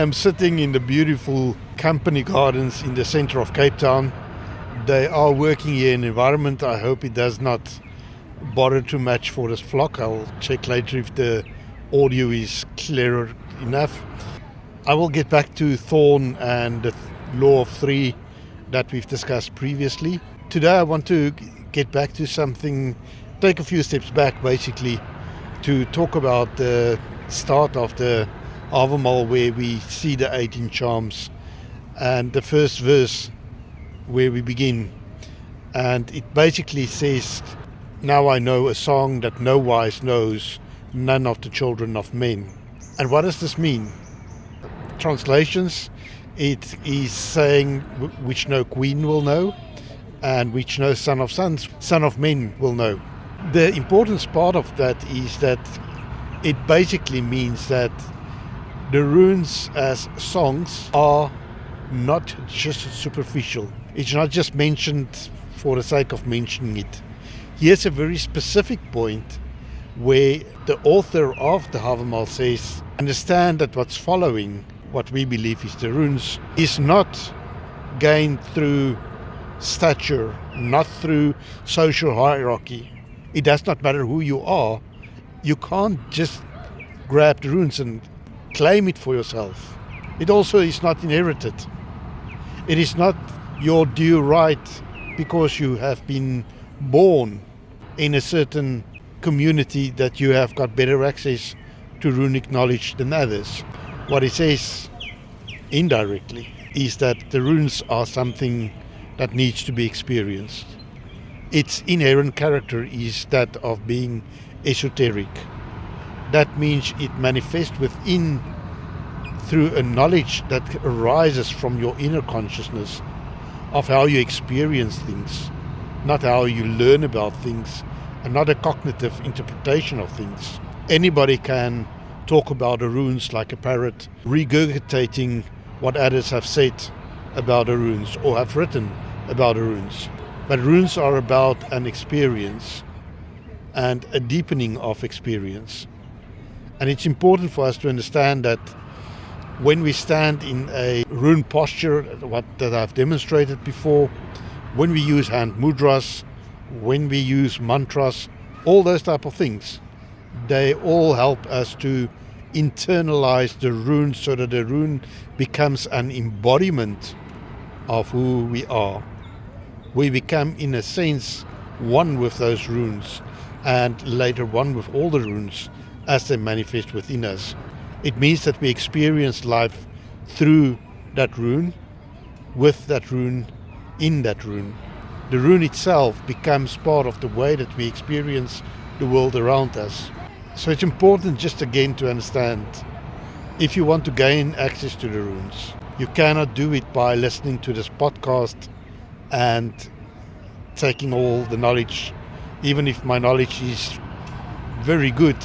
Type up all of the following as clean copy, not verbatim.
am sitting in the beautiful company gardens in the center of Cape Town. They are working here in an environment. I hope it does not bother too much for this flock. I'll check later if the audio is clearer enough. I will get back to Thorn and the law of three that we've discussed previously. Today I want to get back to something, take a few steps back basically, to talk about the start of the Havamal, where we see the 18 charms and the first verse where we begin. And it basically says, "Now I know a song that no wise knows, none of the children of men." And what does this mean? Translations, it is saying which no queen will know and which no son of men will know. The important part of that is that it basically means that the runes as songs are not just superficial. It's not just mentioned for the sake of mentioning it. Here's a very specific point where the author of the Havamal says, understand that what's following, what we believe is the runes, is not gained through stature, not through social hierarchy. It does not matter who you are. You can't just grab the runes and claim it for yourself. It also is not inherited. It is not your due right because you have been born in a certain community that you have got better access to runic knowledge than others. What it says indirectly is that the runes are something that needs to be experienced. Its inherent character is that of being esoteric. That means it manifests within through a knowledge that arises from your inner consciousness of how you experience things, not how you learn about things, and not a cognitive interpretation of things. Anybody can talk about the runes like a parrot, regurgitating what others have said about the runes or have written about the runes. But runes are about an experience and a deepening of experience. And it's important for us to understand that when we stand in a rune posture, that I've demonstrated before, when we use hand mudras, when we use mantras, all those type of things, they all help us to internalize the rune so that the rune becomes an embodiment of who we are. We become, in a sense, one with those runes, and later one with all the runes as they manifest within us. It means that we experience life through that rune, with that rune, in that rune. The rune itself becomes part of the way that we experience the world around us. So it's important just again to understand, if you want to gain access to the runes, you cannot do it by listening to this podcast and taking all the knowledge. Even if my knowledge is very good,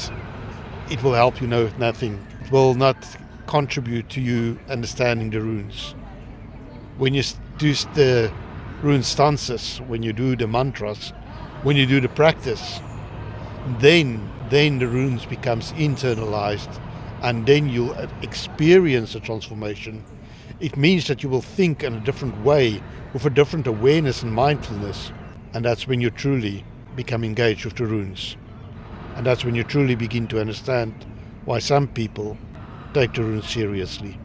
it will help you know nothing. It will not contribute to you understanding the runes. When you do the rune stances, when you do the mantras, when you do the practice, then the runes becomes internalized, and then you'll experience a transformation. It means that you will think in a different way, with a different awareness and mindfulness, and that's when you truly become engaged with the runes. And that's when you truly begin to understand why some people take the runes seriously.